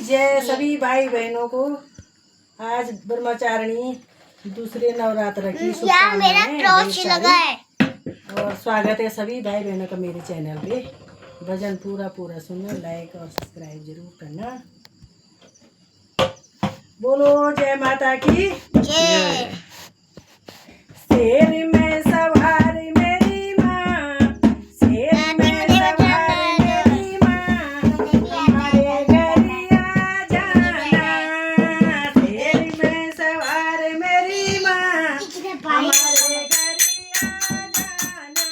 जय सभी भाई बहनों को आज ब्रह्मचारिणी दूसरे नवरात्र की शुभकामनाएं और स्वागत है सभी भाई बहनों का मेरे चैनल पे। भजन पूरा सुनना, लाइक और सब्सक्राइब जरूर करना। बोलो जय माता की जय। शेर में सवार मेरी माँ, शेर में सवार मेरी माँ, हमारे घर आ जाना। शेर में सवार मेरी माँ, हमारे घर आ जाना।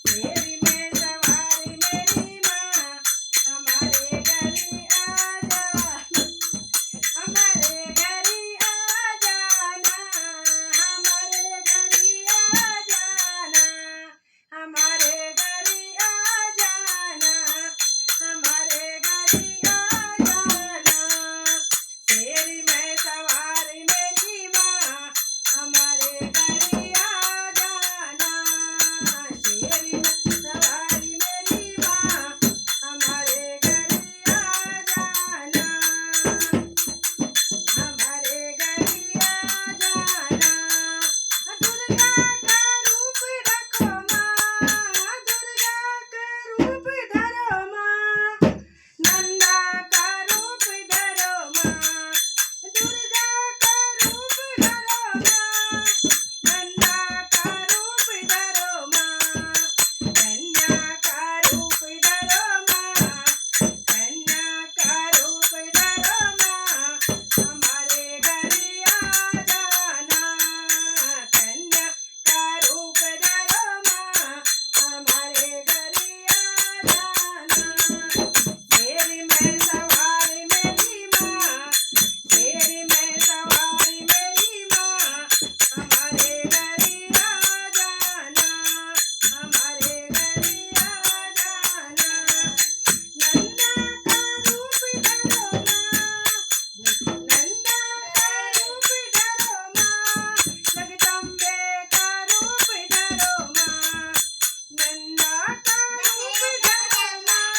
शेर में सवार मेरी माँ, हमारे घर आ जाना। हमारे घर आ जाना, हमारे घर आ जाना, हमारे घर आ जाना, हमारे घर आ जाना। शेर में सवार मेरी माँ, हमारे घर आ जाना। शेर में सवार मेरी माँ, हमारे घर आ जाना। हमारे घर आ जाना। दुर्गा का रूप रखो माँ, दुर्गा का रूप धरो माँ, नंदा का रूप धरो माँ, दुर्गा का रूप धरो माँ, नंदा का रूप धरो माँ, कन्या का रूप धरो माँ, कन्या का रूप धरो माँ। हमारे घर आ जाना, कन्या का रूप धरो माँ, हमारे घर आ जाना। शेर में सवार मेरी माँ, शेर में सवार मेरी माँ, हमारे घर आ जाना, हमारे घर आ जाना। नंदा का रूप धरो माँ, नंदा का रूप धरो माँ, जगदम्बे का रूप धरो माँ, नंदा का रूप धरो माँ,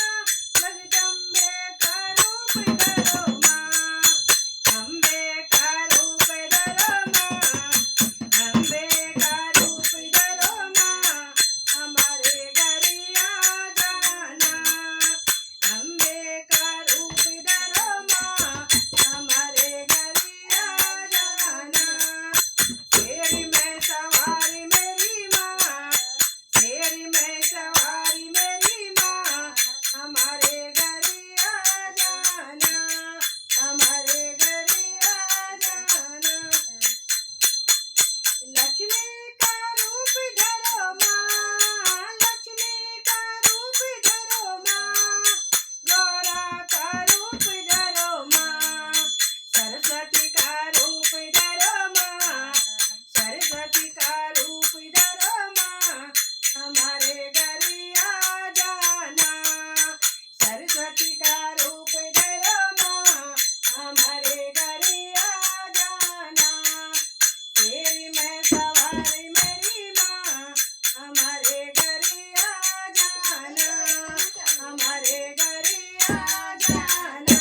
जगदम्बे का रूप धरो माँ, अम्बे का रूप धरो माँ, अम्बे का रूप धरो माँ, हमारे घर आ जाना। अम्बे का रूप धरो माँ, हमारे घर आ जाना। शेर में सवार मेरी माँ, शेर में सवार मेरी माँ, हमारे घर आ जाना, हमारे घर आ जाना। लक्ष्मी का रूप धरो माँ, लक्ष्मी का रूप धरो माँ, गौरा का रूप धरो माँ, सरस्वती का रूप धरो माँ, सरस्वती का रूप धरो माँ, हमारे घर आ जाना। सरस्वती का रूप धरो माँ, हमारे घर आ जाना। शेर में सवार मेरी माँ, हमारे घर आ जाना, हमारे घर आ जाना।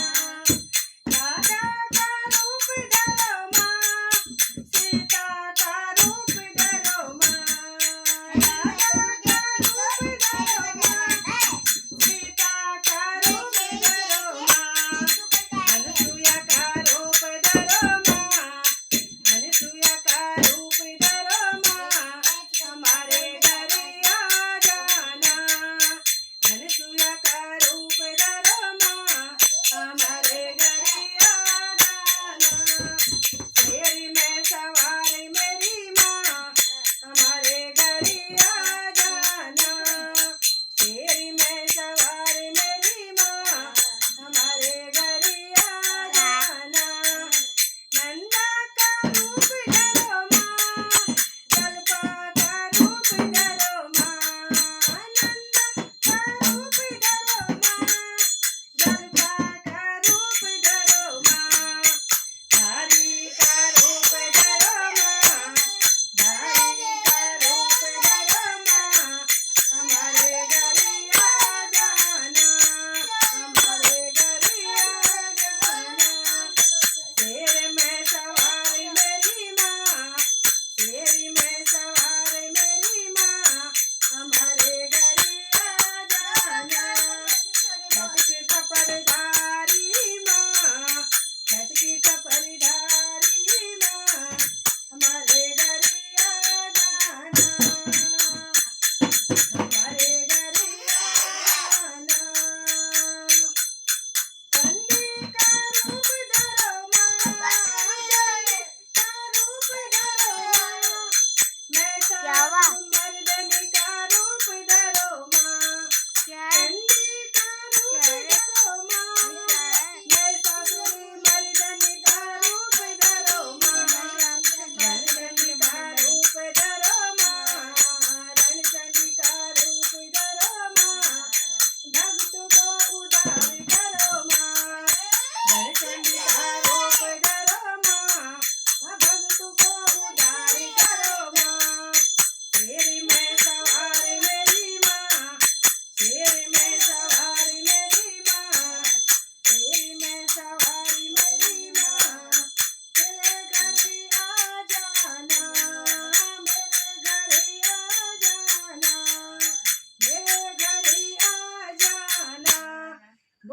राधा का रूप धरो माँ, सीता का रूप धरो माँ, राधा का रूप धरो माँ, सीता का रूप धरो माँ, अनुसुईया का रूप धरो माँ, अनुसुईया का रूप धरो माँ, हमारे घर आ जाना। अनुसुईया का रूप धरो माँ, हमारे घर आ जाना। शेर में सवार मेरी माँ, हमारे घर आ जाना। शेर में सवार मेरी माँ, हमारे घर आ जाना। नंदा का रूप धरो माँ, जलपा का रूप धरो माँ, नंदा का रूप धरो माँ, जलपा का रूप धरो माँ, धारी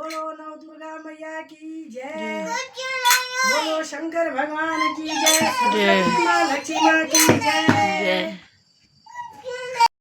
बोलो नव दुर्गा मैया की जय, बोलो शंकर भगवान की जय, सरस्वती माँ लक्ष्मी माँ की जय।